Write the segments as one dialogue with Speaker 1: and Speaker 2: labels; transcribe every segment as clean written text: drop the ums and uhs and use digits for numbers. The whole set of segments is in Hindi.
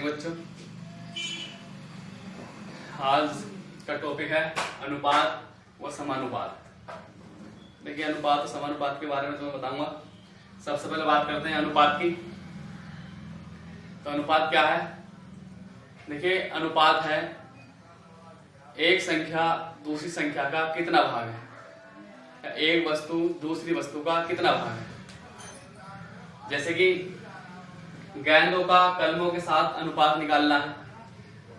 Speaker 1: मॉर्निंग बच्चों। आज का टॉपिक है अनुपात व समानुपात। देखिए, अनुपात और समानुपात के बारे में तो मैं बताऊंगा। सबसे पहले बात करते हैं अनुपात की। तो अनुपात क्या है? देखिए, अनुपात है एक संख्या दूसरी संख्या का कितना भाग है, या एक वस्तु दूसरी वस्तु का कितना भाग है। जैसे कि गेंदों का कलमों के साथ अनुपात निकालना है।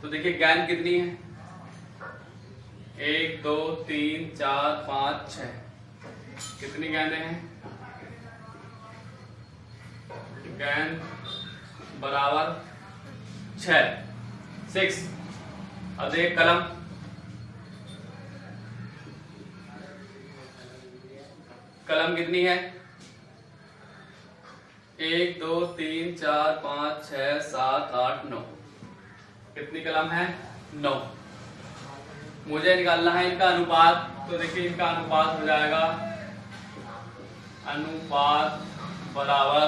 Speaker 1: तो देखिए, गेंद कितनी है? 1 2 3 4 5 6। कितनी गेंदें हैं? गेंद बराबर 6। अब देखिए कलम, कलम कितनी है? 1 2 3 4 5 6 7 8 9। कितनी कलम है? 9। मुझे निकालना है इनका अनुपात। तो देखिए, इनका अनुपात हो जाएगा अनुपात बराबर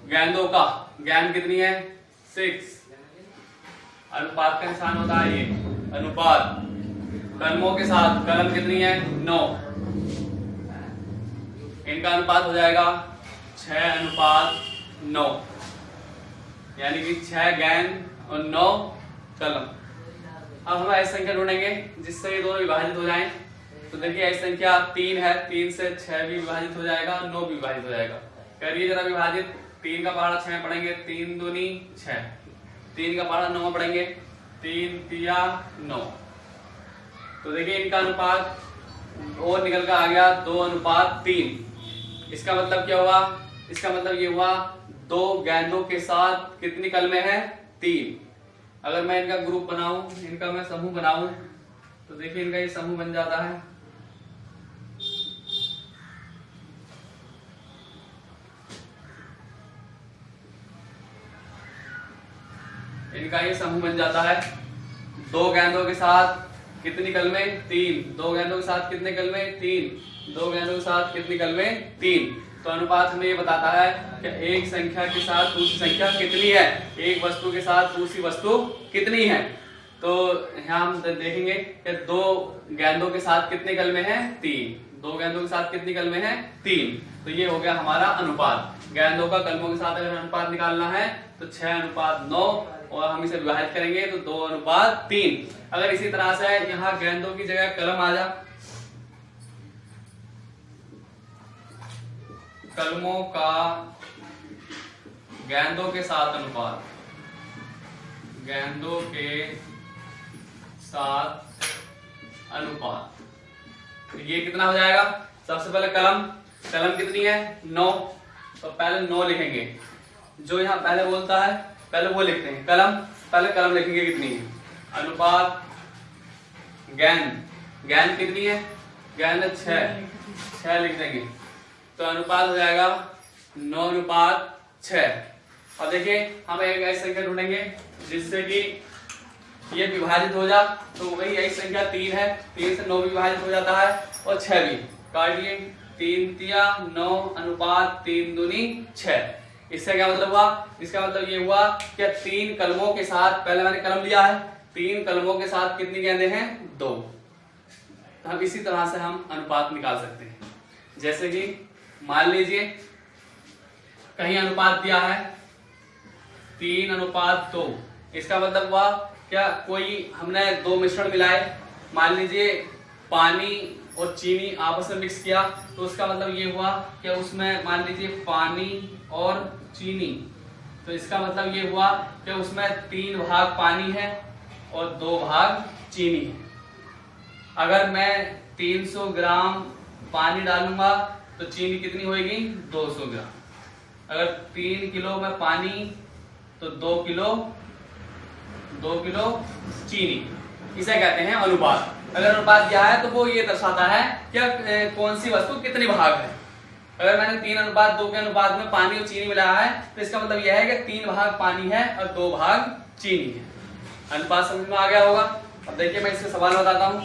Speaker 1: गेंदों का, गेंद कितनी है? 6। अनुपात का निशान होता है ये अनुपात। कलमों के साथ कलम कितनी है? 9। इनका अनुपात हो जाएगा 6:9, यानी कि 6 गेंद और 9 कलम। अब हम ऐसी संख्या ढूंढेंगे जिससे ये दोनों विभाजित हो जाएं। तो देखिए, ऐसी संख्या 3 है। 3 से 6 भी विभाजित हो जाएगा, 9 भी विभाजित हो जाएगा। करिए जरा विभाजित। 3 का पहाड़ा 6 में पढ़ेंगे, 3 दूनी 6। 3 का पहाड़ा 9 में पढ़ेंगे, 3 तिया 9। तो देखिए, इनका अनुपात और निकल कर आ गया 2:3। इसका मतलब क्या हुआ? इसका मतलब ये हुआ 2 गेंदों के साथ कितनी कलमें हैं? 3। अगर मैं इनका ग्रुप बनाऊं, इनका मैं समूह बनाऊं, तो देखिए इनका ये समूह बन जाता है। इनका ये समूह बन जाता है। 2 गेंदों के साथ कितनी कलमें? 3। 2 गेंदों के साथ कितने कलमें? 3। 2 गेंदों के साथ कितनी कलमें? 3। तो अनुपात हमें ये बताता है कि एक संख्या के साथ दूसरी संख्या कितनी है, एक वस्तु के साथ दूसरी वस्तु कितनी है। तो यहाँ हम देखेंगे कि 2 गेंदों के साथ कितने कलमें हैं? 3। 2 गेंदों के साथ कितनी कलमें हैं? 3। तो ये हो गया हमारा अनुपात। गेंदों का कलमों के साथ अगर अनुपात निकालना है तो 6:9, और हम इसे विभाजित करेंगे तो 2:3। अगर इसी तरह से यहाँ गेंदों की जगह कलम आ जा, कलमों का गेंदों के साथ अनुपात, गेंदों के साथ अनुपात, तो ये कितना हो जाएगा? सबसे पहले कलम, कलम कितनी है? 9। तो पहले 9 लिखेंगे। जो यहाँ पहले बोलता है पहले वो लिखते हैं। कलम, पहले कलम लिखेंगे कितनी है। अनुपात गेंद, गेंद कितनी है? गेंद 6 लिख देंगे। तो अनुपात हो जाएगा 9:6। अब देखिए, हम एक ऐसी संख्या ढूंढेंगे जिससे कि ये विभाजित हो जा। तो वही ऐसी संख्या 3 है। 3 से 9 भी विभाजित हो जाता है और 6 भी। काट लिए, 3 तिया 9 अनुपात 3 दूनी 6। इससे क्या मतलब हुआ? इसका मतलब ये हुआ कि 3 कलमों के साथ, पहले मैंने कलम लिया है, 3 कलमों के साथ कितनी गेंदें हैं? 2। तो हम इसी तरह से हम अनुपात निकाल सकते हैं। जैसे कि मान लीजिए कहीं अनुपात दिया है 3:2। इसका मतलब हुआ क्या? कोई हमने 2 मिश्रण मिलाए, मान लीजिए पानी और चीनी आपस में मिक्स किया, तो उसका मतलब ये हुआ कि उसमें मान लीजिए पानी और चीनी, तो इसका मतलब ये हुआ कि उसमें 3 भाग पानी है और 2 भाग चीनी है। अगर मैं 300 ग्राम पानी डालूंगा तो चीनी कितनी होगी? 200 ग्राम। अगर 3 किलो में पानी तो 2 किलो चीनी। इसे कहते हैं अनुपात। अगर अनुपात क्या है तो वो ये दर्शाता है कि कौन सी वस्तु कितनी भाग है। अगर मैंने 3:2 के अनुपात में पानी और चीनी मिलाया है तो इसका मतलब यह है कि 3 भाग पानी है और 2 भाग चीनी है। अनुपात समझ में आ गया होगा। अब देखिए, मैं इससे सवाल बताता हूं।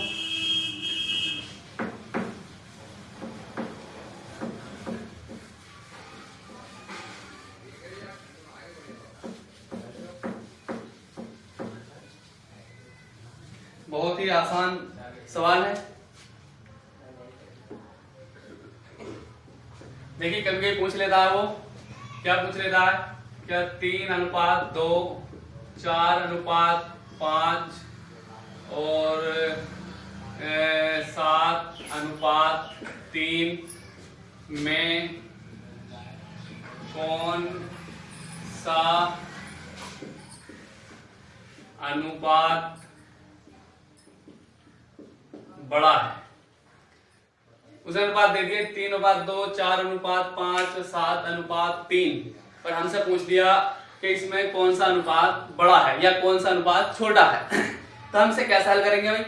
Speaker 1: बहुत ही आसान सवाल है। देखिए कभी कभी पूछ लेता है वो, क्या पूछ लेता है, क्या 3:2, 4:5 और 7:3 में कौन सा अनुपात बड़ा है। उसे अनुपात दे दिए 3:2, 4:5, 7:3, पर हमसे पूछ दिया कि इसमें कौन सा अनुपात बड़ा है या कौन सा अनुपात छोटा है। तो हमसे कैसे हल करेंगे भाई,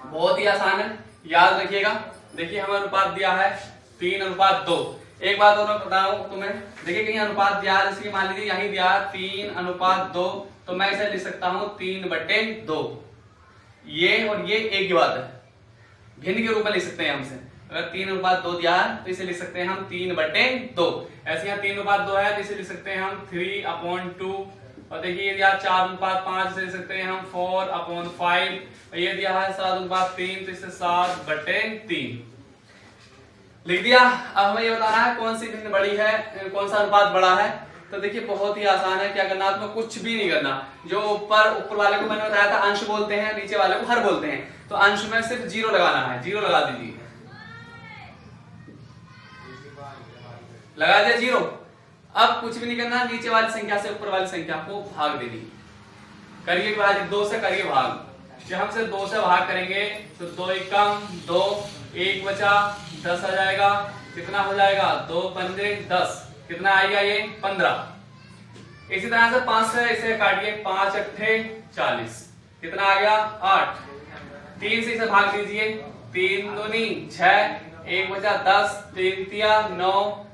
Speaker 1: बहुत ही आसान है, याद रखिएगा। देखिए हमें अनुपात दिया है 3:2। एक बात और मैं बताऊं तुम्हें, देखिए कहीं अनुपात दिया है, जैसे मान लीजिए यहीं दिया 3:2, तो मैं इसे लिख सकता हूं 3/2। ये और ये एक ही बात है, भिन्न के रूप में लिख सकते हैं हमसे। अगर 3:2 दिया है तो इसे लिख सकते हैं हम 3/2। ऐसे यहाँ 3:2 है तो इसे लिख सकते हैं हम 3/2। और देखिए ये दिया 4:5, इसे लिख सकते हैं हम 4/5। और ये दिया है 7:3, तो इसे 7/3 लिख दिया। अब हमें ये बताना है कौन सी भिन्न बड़ी है, कौन सा अनुपात बड़ा है। तो देखिए बहुत ही आसान है, क्या करना है तुम्हें, कुछ भी नहीं करना। जो ऊपर वाले को मैंने बताया था अंश बोलते हैं, नीचे वाले को हर बोलते हैं, तो अंश में सिर्फ 0 लगाना है, 0 लगा दीजिए, लगा दिया 0। अब कुछ भी नहीं करना, नीचे वाली संख्या से ऊपर वाली संख्या को भाग देनी। करिए विभाजित 2 से करिए भाग। जब हम से 2 से भाग करेंगे तो 2 एकम 2, 1 बचा 10 आ जाएगा। कितना हो जाएगा, 2 पंजे 10, कितना आएगा ये 15। इसी तरह से 5 से इसे काटिए, 5 अट्ठे 40, कितना आ गया 8। 3 से इसे भाग दीजिए, 3 दूनी 6, 1 बचा 10, 3 तिया 9,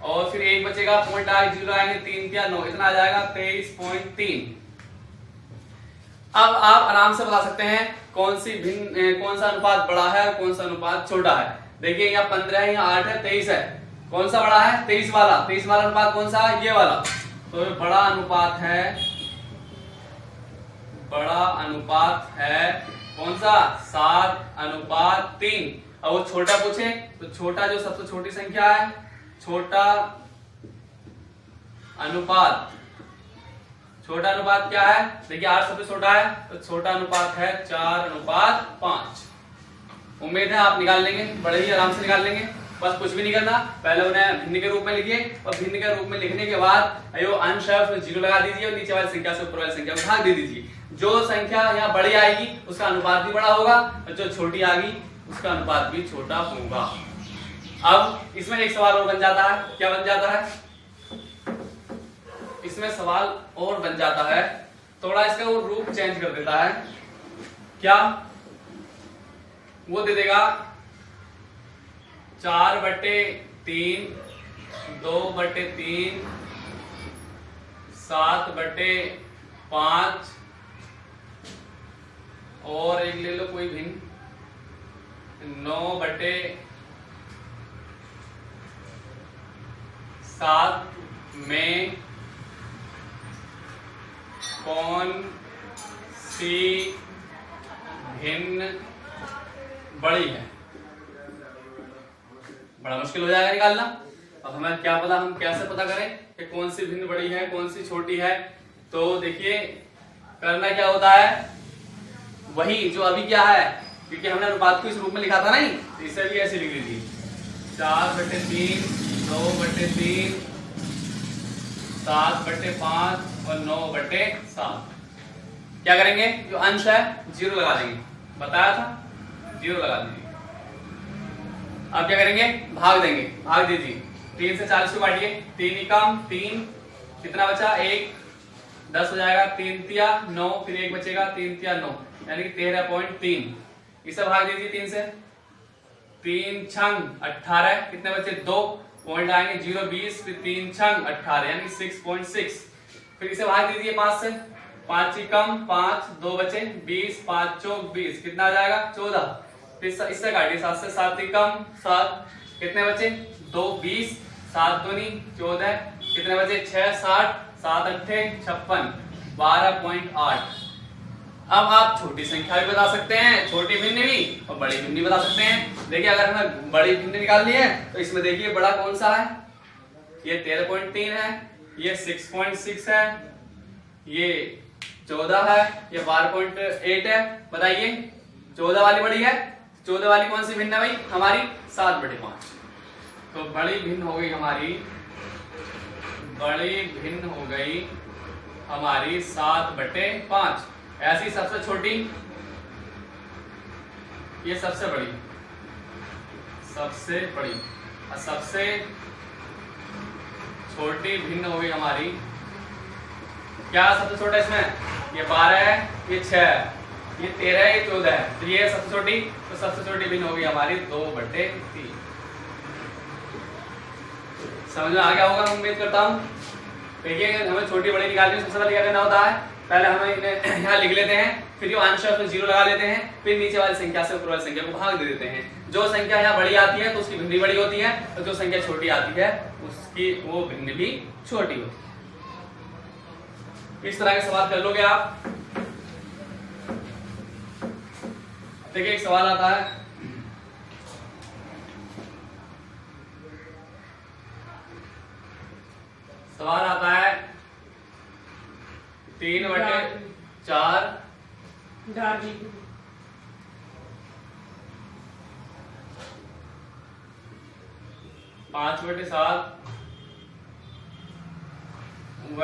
Speaker 1: और फिर 1 बचेगा, पॉइंट आएंगे 0 आएंगे, 3 तिया 9, इतना आ जाएगा 23.3। अब आप आराम से बता सकते हैं कौन सा अनुपात बड़ा है और कौन सा अनुपात छोटा है। देखिए यहाँ 15 है, यहाँ 8 है, 23 है, कौन सा बड़ा है, 23 वाला। 23 वाला अनुपात कौन सा है, ये वाला। तो बड़ा अनुपात है कौन सा, 7/3। अब वो छोटा पूछे तो छोटा जो सबसे छोटी संख्या है, छोटा अनुपात क्या है, देखिए 8 सबसे छोटा है, तो छोटा अनुपात है 4/5। उम्मीद है आप निकाल लेंगे, बड़े ही आराम से निकाल लेंगे। बस कुछ भी नहीं करना, पहले उन्हें भिन्न के रूप में लिखिए, और भिन्न के रूप में लिखने के बाद यो अंश है उसमें 0 लगा दीजिए, और नीचे वाली संख्या से ऊपर वाली संख्या में भाग दे दीजिए। जो संख्या यहाँ बड़ी आएगी उसका अनुपात भी बड़ा होगा, और जो छोटी आएगी उसका अनुपात भी छोटा होगा। अब इसमें एक सवाल और बन जाता है, क्या बन जाता है, इसमें सवाल और बन जाता है, थोड़ा इसका वो रूप चेंज कर देता है। क्या वो दे देगा 4/3, 2/3, 7/5, और एक ले लो कोई भिन्न, 9/7 में कौन सी भिन्न बड़ी है। बड़ा मुश्किल हो जाएगा निकालना। अब हमें क्या पता, हम कैसे पता करें कि कौन सी भिन्न बड़ी है कौन सी छोटी है। तो देखिए करना क्या होता है, वही जो अभी क्या है, क्योंकि हमने अनुपात को इस रूप में लिखा था नहीं, तो इसे भी ऐसे लिख लीजिए, 4/3, 2/3, 7/5 और 9/7। क्या करेंगे, जो अंश है 0 लगा देंगे, बताया था 0 लगा दीजिए। अब क्या करेंगे, भाग देंगे, भाग दीजिए, 3 से 40 को काटिए, 3 एकम 3, कितना बचा 1, 10 हो जाएगा, 3 तिया 9, फिर 1 बचेगा, 3 तिया 9, यानी कि 13.3। इसे भाग दीजिए 3 से, 3 छंग 18, कितने बचे 2, पॉइंट आएंगे 0 20, फिर 3 छंग 18 यानी 6.6। फिर इसे भाग दीजिए 5 से, 5 एकम 5, 2 बचे 20, 5 चौक 20, कितना आ जाएगा 14। फिर इससे काटिए 7 से, 7 एकम 7, कितने बचे 2 20, 7 दूनी 14, कितने बचे 6 60, 7 अट्ठे 56, 12.8। अब आप छोटी संख्या भी बता सकते हैं, छोटी भिन्न भी और बड़ी भिन्न भी बता सकते हैं। देखिए अगर हमें बड़ी भिन्न निकालनी है तो इसमें देखिए बड़ा कौन सा है, ये 13.3 है, ये 6.6 है, ये 14 है, ये 12.8 है। बताइए 14 वाली बड़ी है, 14 वाली कौन सी भिन्न है भाई हमारी 7/5। तो बड़ी भिन्न हो गई हमारी, बड़ी भिन्न हो गई हमारी 7/5। ऐसी सबसे छोटी, ये सबसे बड़ी, सबसे बड़ी और सबसे छोटी भिन्न हो गई हमारी। क्या सबसे छोटा इसमें, ये 12 है, ये 6 है, ये 13 है, ये 14 है, तो ये सबसे छोटी। तो सबसे छोटी भिन्न हो गई हमारी 2/3। समझ में आ गया होगा, उम्मीद करता हूँ। देखिए हमें छोटी बड़ी निकालनी है, सबसे पहले क्या करना होता है, पहले हमें इन्हें यहाँ लिख लेते हैं, फिर जो आंसर में 0 लगा लेते हैं, फिर नीचे वाली संख्या से ऊपर वाली संख्या को भाग दे देते हैं। जो संख्या यहाँ बड़ी आती है तो उसकी भिन्न बड़ी होती है, और जो संख्या छोटी आती है उसकी वो भिन्न भी छोटी होती है। इस तरह के सवाल कर लोगे आप। देखिए एक सवाल आता है, सवाल आता है 3/4 5/7 व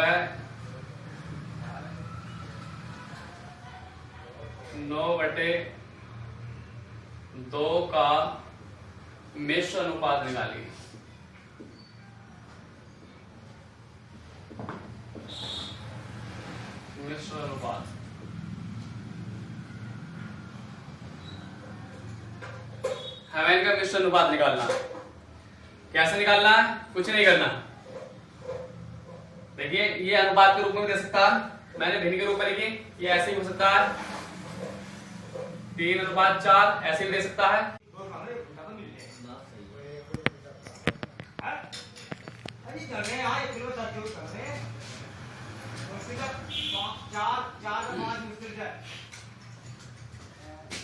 Speaker 1: 9/2 का मिश्र अनुपात निकालिए। मिश्र अनुपात हमें इनका मिश्र अनुपात निकालना है। कैसे निकालना है, कुछ नहीं करना। देखिए ये अनुपात के रूप में दे सकता है, मैंने भिन्न के रूप में लिखी, ये ऐसे ही हो सकता है 3/4, ऐसे भी दे सकता है।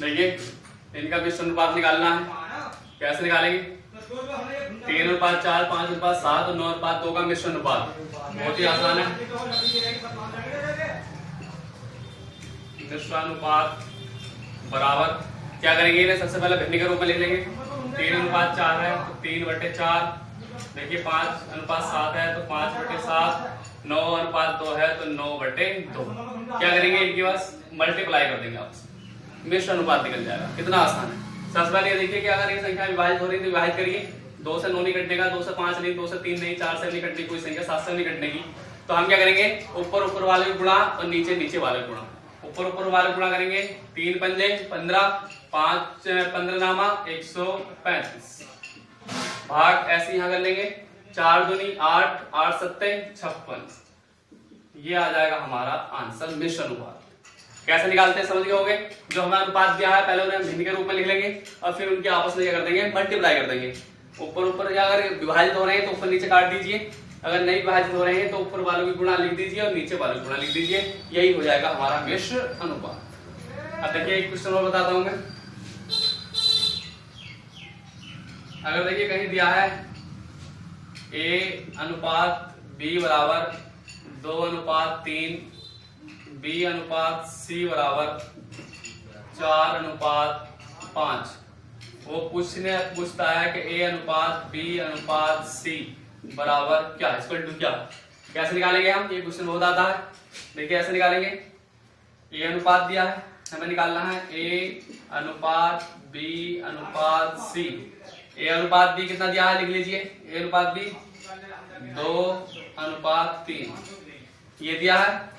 Speaker 1: देखिए इनका मिश्र अनुपात निकालना है, कैसे निकालेंगे, 3/4, 5/7 और 9/2 का मिश्र अनुपात। बहुत ही आसान है। मिश्र अनुपात बराबर क्या करेंगे, इन्हें सबसे पहले भिन्न के रूप में लिख लेंगे। 3/4 है तो 3/4, देखिए 5/7 है तो 5/7, 9/2 है तो 9/2। क्या करेंगे, इनके पास मल्टीप्लाई कर देंगे आपस, मिश्र अनुपात निकल जाएगा। कितना आसान है। सबसे पहले ये देखिए कि अगर ये संख्या विभाजित हो रही है तो विभाजित करिए। 2 से 9 नहीं कटने का, 2 से 5 नहीं, 2 से 3 नहीं, 4 से नहीं कटने कोई संख्या, 7 से नहीं कटने की। तो हम क्या करेंगे, ऊपर वाले को गुणा और नीचे वाले को गुणा। ऊपर वाले गुणा करेंगे, 3 पंजे 15, 5 15 नामा 135, भाग ऐसे यहाँ कर लेंगे, 4 दूनी 8, 8 सत्ते 56। ये आ जाएगा हमारा आंसर मिश्र अनुपात। कैसे निकालते हैं समझ गए होंगे। जो हमें अनुपात दिया है पहले उन्हें हम भिन्न के रूप में लिख लेंगे और फिर उनके आपस में क्या कर देंगे, मल्टीप्लाई कर देंगे। ऊपर अगर विभाजित हो रहे हैं तो ऊपर नीचे काट दीजिए, अगर नहीं विभाजित हो रहे हैं तो ऊपर वालों की गुणा लिख दीजिए और नीचे वालों की गुणा लिख दीजिए। यही हो जाएगा हमारा मिश्र अनुपात। अब देखिए एक क्वेश्चन और बताता हूं मैं। अगर देखिए कहीं दिया है A/B बराबर 2/3, B/C बराबर 4/5, वो पूछता है कि A/B/C बराबर क्या, इसको क्या, कैसे निकालेंगे हम, ये क्वेश्चन बहुत आता है। देखिए ऐसे निकालेंगे, A अनुपात दिया है, हमें निकालना है A/B/C। A अनुपात B कितना दिया है लिख लीजिए, A अनुपात B 2/3 ये दिया है।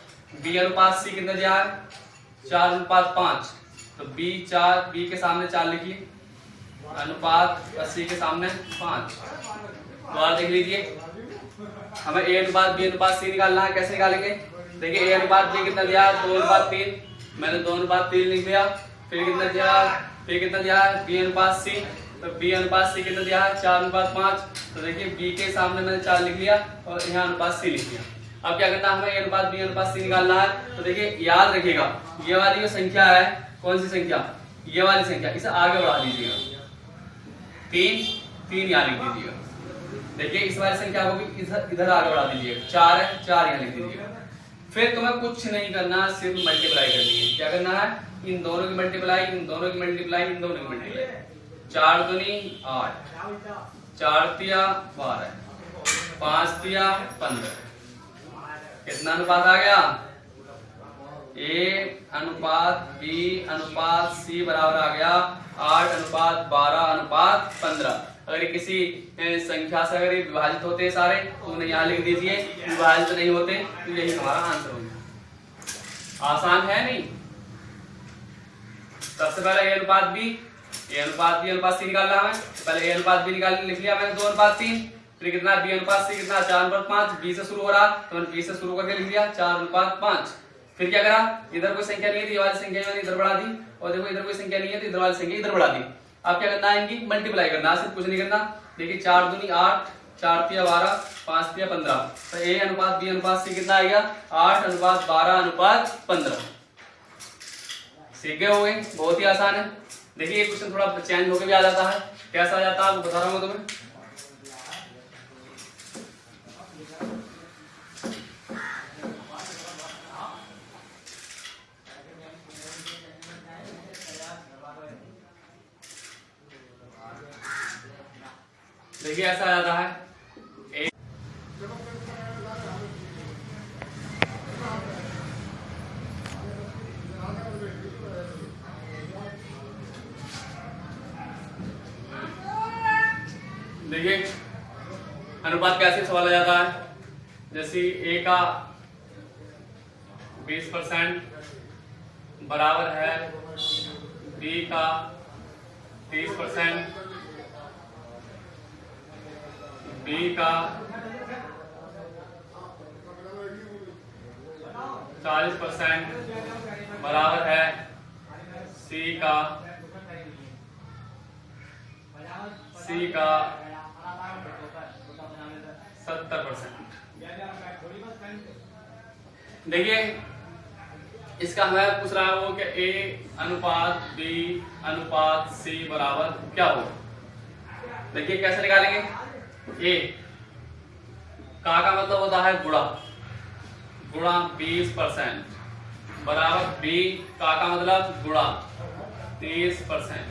Speaker 1: B अनुपात C कितना दिया है 4/5, तो B के सामने 4 लिखिए, अनुपात C के सामने 5। दोबारा देख लीजिए, हमें A अनुपात B अनुपात C निकालना है। कैसे निकालेंगे, देखिए A अनुपात B कितना दिया है 2/3, मैंने 2/3 लिख दिया। फिर कितना दिया है B अनुपात C, तो B अनुपात C कितना दिया है 4/5, तो देखिए B के सामने मैंने 4 लिख लिया और यहाँ अनुपात C लिख दिया। अब क्या करना है, हमें ए अनुपात बी अनुपात सी निकालना है। तो देखिए याद रखिएगा, ये वाली जो संख्या है, कौन सी संख्या, ये वाली संख्या, इसे आगे बढ़ा दीजिएगा, 3 यहाँ लिख दीजिएगा। देखिए इस वाली संख्या को भी इधर आगे बढ़ा दीजिएगा, 4 है, 4 यहाँ लिख दीजिएगा। फिर तुम्हें कुछ नहीं करना, सिर्फ मल्टीप्लाई करनी है। क्या करना है, इन दोनों की मल्टीप्लाई, इन दोनों की मल्टीप्लाई, इन दोनों की मल्टीप्लाई। 4 दूनी 8, 4 तिया 12, 5 तिया 15। कितना अनुपात आ गया, ए अनुपात बी अनुपात सी बराबर आ गया 8 अनुपात 12 अनुपात 15। अगर ये किसी संख्या से अगर ये विभाजित होते सारे तो उन्हें यहाँ लिख दीजिए, विभाजित नहीं होते तो यही हमारा आंसर हो गया। आसान है नहीं। सबसे पहले ए अनुपात बी अनुपात सी निकालना है। पहले ए अनुपात बी निकाल लिख लिया मैंने 2 अनुपात 3। फिर कितना बी अनुपात सी कितना 4 अनुपात 5। बी से शुरू हो रहा तो मैंने बी से शुरू करके लिख दिया 4 अनुपात 5। फिर क्या करा, इधर कोई संख्या नहीं है तो ये वाली संख्या मैंने इधर बढ़ा दी, और देखो इधर कोई संख्या नहीं है तो इधर वाली संख्या इधर बढ़ा दी। अब क्या करना है, इनकी मल्टीप्लाई करना है, सिर्फ कुछ नहीं करना। देखिए 4 दूनी 8, 4 तिया 12, 5 तिया 15। तो ए अनुपात बी अनुपात सी कितना आएगा 8 अनुपात 12 अनुपात 15। सीख गए होंगे, बहुत ही आसान है। देखिए ये क्वेश्चन थोड़ा चेंज होकर भी आ जाता है, कैसा आ जाता है वो बता रहा हूँ तुम्हें। देखिए ऐसा आ जाता है, देखिए अनुपात कैसे सवाल आ जाता है। जैसे ए का 20% बराबर है बी का 30%, बी का 40% बराबर है सी का 70%। देखिए इसका हमें पूछ रहा है वो कि ए अनुपात बी अनुपात सी बराबर क्या हो। देखिए कैसे निकालेंगे, ए का मतलब होता है गुणा, गुणा 20% बराबर बी का मतलब गुणा 30%,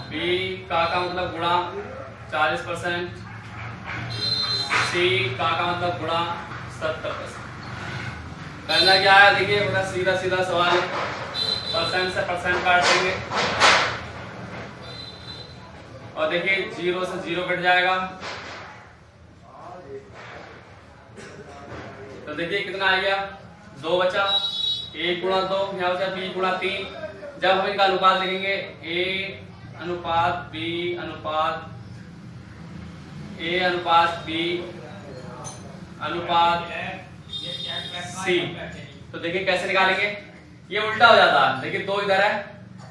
Speaker 1: बी का मतलब गुणा 40%, सी का मतलब गुणा 70%। करना क्या है, देखिए बड़ा सीधा सीधा सवाल है, परसेंट से परसेंट काट देंगे और देखिए 0 से 0 कट जाएगा। तो देखिए कितना आ गया, 2 बचा, 1 गुणा 2 यहाँ बचा बी गुणा 3। जब हम इनका अनुपात लिखेंगे ए अनुपात बी अनुपात ए अनुपात बी अनुपात सी, तो देखिए कैसे निकालेंगे, ये उल्टा हो जाता है। देखिए 2 इधर है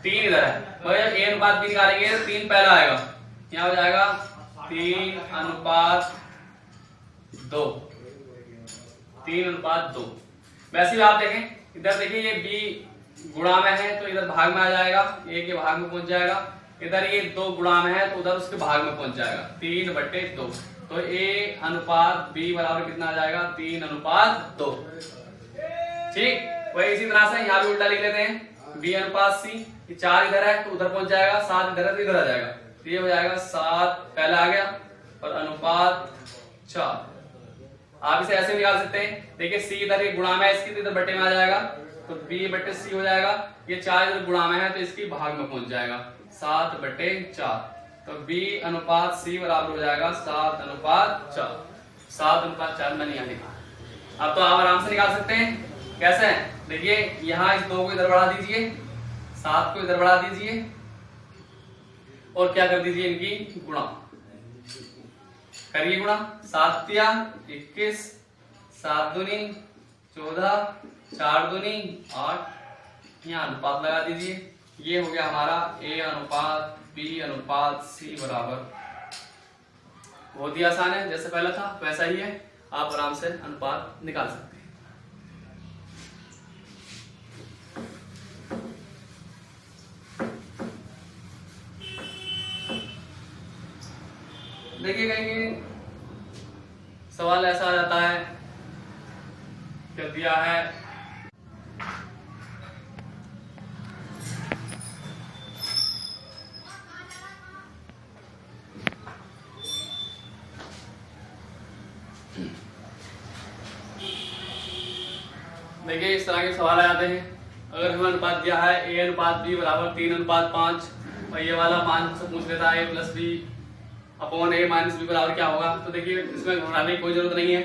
Speaker 1: 3 इधर है, मगर ए अनुपात बी निकालेंगे तो 3 पहला आएगा, यहाँ हो जाएगा 3 अनुपात 2, 3 अनुपात 2। वैसे भी आप देखें इधर, देखिए ये बी गुणा में है तो इधर भाग में आ जाएगा, ए के भाग में पहुंच जाएगा। इधर ये 2 गुणा में है तो उधर उसके भाग में पहुंच जाएगा, 3/2। तो ए अनुपात बी बराबर कितना आ जाएगा, 3 अनुपात 2। ठीक, वही इसी तरह से यहाँ भी उल्टा लिख लेते हैं, बी अनुपात सी, 4 इधर है तो उधर पहुंच जाएगा, 7 इधर है तो इधर आ जाएगा, तो ये हो जाएगा 7 पहला आ गया और अनुपात 4। आप इसे ऐसे निकाल सकते हैं, देखिए सी इधर ये गुणा में है इसकी तो इधर बटे में आ जाएगा, तो b/c हो जाएगा। ये 4 इधर गुणा में है तो इसकी भाग में पहुंच जाएगा, 7/4। तो b अनुपात c बराबर हो जाएगा 7 अनुपात 4। 7 अनुपात 4 मैंने यहाँ लिखा। अब तो आप आराम से निकाल सकते हैं। कैसे, देखिए यहाँ इस 2 को इधर बढ़ा दीजिए, 7 को इधर बढ़ा दीजिए और क्या कर दीजिए, इनकी गुणा करिए। गुणा 7 तिया 21, 7 दूनी 14, 4 दूनी 8, यहाँ अनुपात लगा दीजिए। ये हो गया हमारा ए अनुपात बी अनुपात सी बराबर। बहुत ही आसान है, जैसे पहला था वैसा ही है। आप आराम से अनुपात निकाल सकते हैं। देखिए कहीं सवाल ऐसा आ जाता है, क्या दिया है देखिए इस तरह के सवाल आ जाते हैं। अगर हमें अनुपात दिया है a अनुपात b बराबर 3 अनुपात 5 और ये वाला 5 से पूछ लेता है a plus B upon a minus B बराबर क्या होगा, तो देखिए इसमें घबराने की कोई जरूरत नहीं है।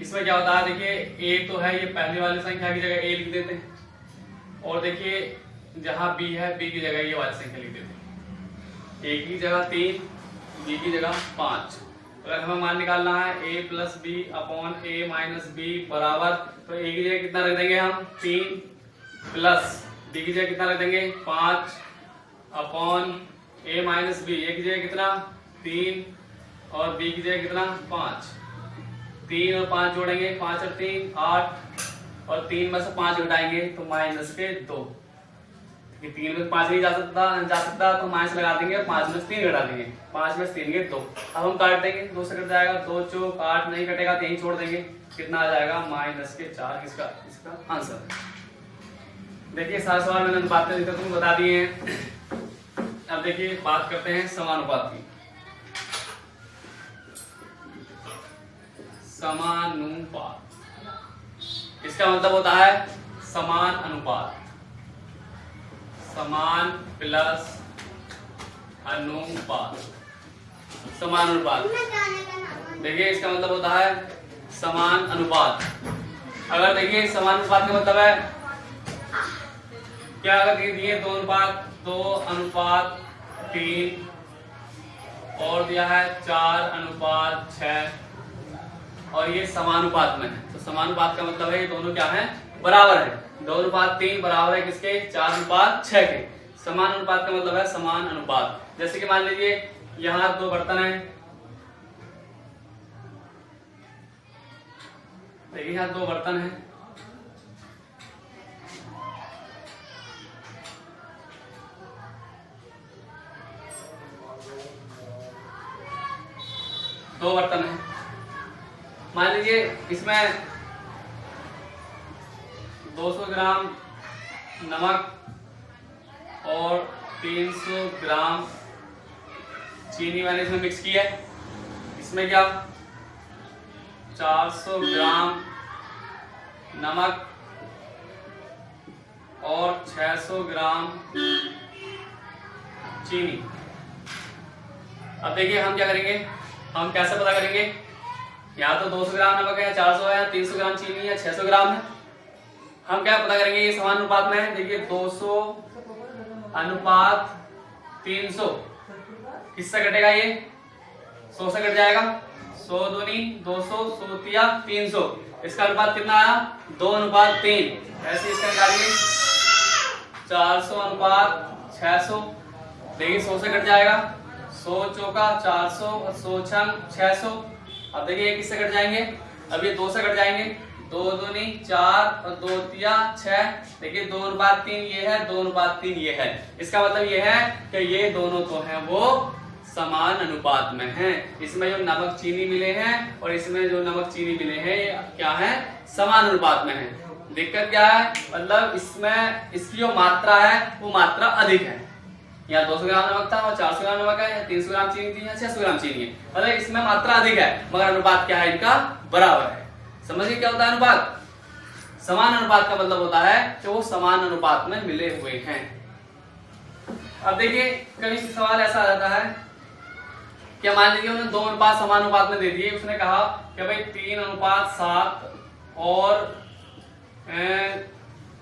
Speaker 1: इसमें क्या होता है, देखिए a तो है, ये पहले वाली संख्या की जगह a लिख देते हैं और देखिए जहाँ b है b की जगह ये वाली संख्या लिख देते हैं। a की जगह 3, b की जगह 5। अगर हमें मान निकालना है a plus B upon a minus B बराबर, तो a की जगह कितना रख देंगे हम 3 प्लस b की जगह कितना रख देंगे 5 upon a minus B, a की जगह कितना 3 और b की जगह कितना 5। 3 और 5 जोड़ेंगे, 5 और 3 8 और 3 में से 5 घटाएंगे तो माइनस के 2। 3 में 5 नहीं जा सकता तो माइनस लगा देंगे, 5 में से 3 घटा देंगे, 5 में से 3 के 2। अब हम काट देंगे, 2 से कट जाएगा, 2 चौक 8 नहीं कटेगा तो यहीं छोड़ देंगे, कितना आ जाएगा माइनस के 4। इसका आंसर है। देखिए सारे सवाल मैंने अनुपात के तुम बता दिए हैं। अब देखिए बात करते हैं समानुपात की। समानुपात इसका मतलब होता है समान अनुपात, समान प्लस अनुपात, समानुपात। देखिए इसका मतलब होता है समान अनुपात। अगर देखिए समान अनुपात का मतलब है क्या, अगर दिए 2 अनुपात 2 अनुपात 3 और दिया है 4 अनुपात 6 और ये समानुपात में है, तो समानुपात का मतलब है ये दोनों क्या है, बराबर है। 2 अनुपात 3 बराबर है किसके, 4 अनुपात 6 के। समान अनुपात का मतलब है समान अनुपात। जैसे कि मान लीजिए यहाँ 2 बर्तन है, देखिए यहाँ 2 बर्तन है, दो बर्तन है। मान लीजिए इसमें 200 ग्राम नमक और 300 ग्राम चीनी मैंने इसमें मिक्स की है। इसमें क्या 400 ग्राम नमक और 600 ग्राम चीनी। अब देखिए हम क्या करेंगे, हम कैसे पता करेंगे, या तो 200 ग्राम नमक है, 400 है, 300 ग्राम चीनी है, 600 ग्राम है। हम क्या पता करेंगे, ये समान अनुपात में है। देखिए 200 अनुपात 300 किससे कटेगा, ये 100 से कट जाएगा। 100 दूनी 200, 100 तिया 300, इसका अनुपात कितना आया 2 अनुपात 3। ऐसे इसका निकालिए 400 अनुपात 600, देखिए 100 से कट जाएगा, 100 चौका 400 और 100 छंग 600। अब देखिए किससे कट जाएंगे, अब ये 2 से कट जाएंगे, 2 दूनी 4 और 2 तिया 6। देखिए 2 अनुपात 3 ये है, 2 अनुपात 3 ये है। इसका मतलब ये है कि ये दोनों तो हैं वो समान अनुपात में हैं। इसमें जो नमक चीनी मिले हैं और इसमें जो नमक चीनी मिले हैं ये क्या है, समान अनुपात में है। दिक्कत क्या है, मतलब इसमें इसकी जो मात्रा है वो मात्रा अधिक है। यहाँ 200 ग्राम नमक था और 400 ग्राम नमक है, 300 ग्राम चीनी थी, 600 ग्राम चीनी है, मतलब इसमें मात्रा अधिक है, मगर अनुपात क्या है, इनका बराबर है। समझिए क्या होता है अनुपात, समान अनुपात का मतलब होता है कि वो समान अनुपात में मिले हुए हैं। अब देखिए कभी सवाल ऐसा आ जाता है कि मान लीजिए उन्होंने 2 अनुपात समान अनुपात में दे दिए, उसने कहा कि भाई 3 अनुपात 7 और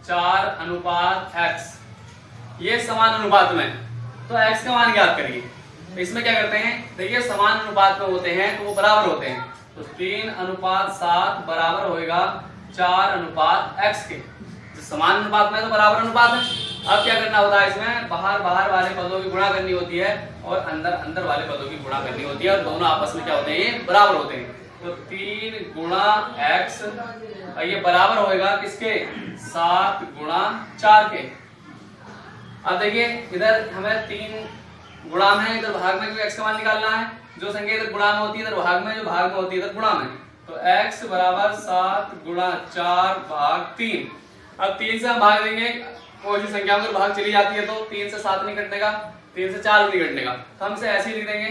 Speaker 1: 4 अनुपात x ये समान अनुपात में, तो x का मान ज्ञात करिए। तो इसमें क्या करते हैं, देखिए समान अनुपात में होते हैं तो वो बराबर होते हैं, तो 3 अनुपात 7 बराबर होएगा 4 अनुपात x के। तो समान अनुपात में तो बराबर अनुपात है। अब क्या करना होता है, इसमें बाहर बाहर वाले पदों की गुणा करनी होती है और अंदर अंदर वाले पदों की गुणा करनी होती है, और दोनों आपस में क्या होते हैं, ये बराबर होते हैं। तो 3 गुणा x, और ये बराबर होएगा किसके? 7 गुणा 4 के। अब देखिए इधर हमें 3 गुणा में है, इधर भाग में क्योंकि x का मान निकालना है। जो संख्या इधर गुणा में होती है इधर भाग में, जो भाग में होती है इधर गुणा में। तो x बराबर 7 गुणा 4 भाग 3। अब 3 से हम भाग देंगे, कोई सी संख्या में भाग चली जाती है तो 3 से 7 नहीं कटने का, 3 से 4 नहीं कटने का, तो हम इसे ऐसे ही लिख देंगे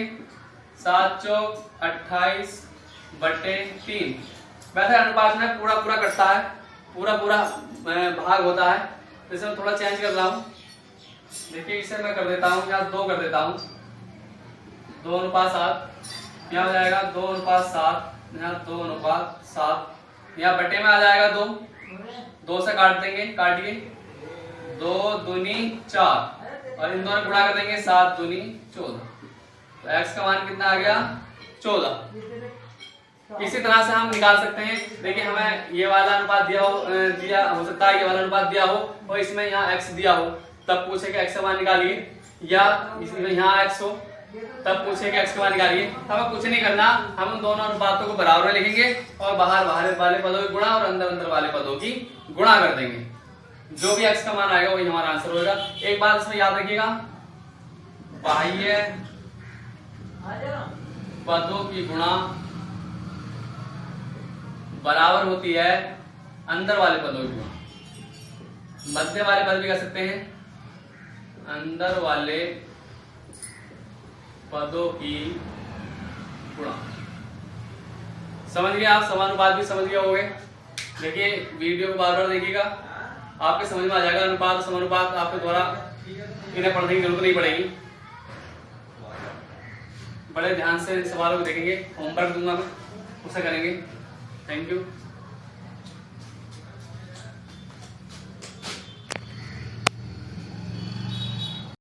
Speaker 1: 7 चौक 28 बटे 3। वैसे अनुपात में पूरा पूरा कटता है, पूरा पूरा भाग होता है, तो इसे मैं थोड़ा चेंज कर रहा हूँ। देखिए इसे मैं कर देता हूँ, यहाँ 2 कर देता हूँ, 2:7, यहाँ हो जाएगा 2:7, यहाँ 2:7, यहाँ बटे में आ जाएगा 2 से काट देंगे, काटिए 2 दूनी 4, और इन दोनों गुणा कर देंगे 7 दूनी 14। तो x का मान कितना आ गया? 14। इसी तरह से हम निकाल सकते हैं। देखिए हमें ये वाला अनुपात दिया हो सकता है, ये वाला अनुपात दिया हो और इसमें यहाँ x दिया हो, तब पूछे कि x का मान निकालिए, या इसमें यहाँ x हो तब पूछे कि x का मान निकालिए। हमें कुछ नहीं करना, हम उन दोनों अनुपातों को बराबर में लिखेंगे और बाहर वाले पदों की गुणा और अंदर वाले पदों की गुणा कर देंगे। जो भी x का मान आएगा वही हमारा आंसर होगा। एक बात इसमें याद रखिएगा, बाह्य पदों की गुणा बराबर होती है अंदर वाले पदों की गुणा। मध्य वाले पद भी कह सकते हैं, अंदर वाले पदों की गुणा। समझ गए आप? समानुपात भी समझ गए होंगे। देखिए वीडियो को बार बार देखिएगा, आपके समझ में आ जाएगा। अनुपात और समानुपात आपके द्वारा इन्हें पढ़ने की जरूरत नहीं पड़ेगी। बड़े ध्यान से इन सवालों को देखेंगे, होमवर्क दूंगा मैं, उसे करेंगे। Thank you.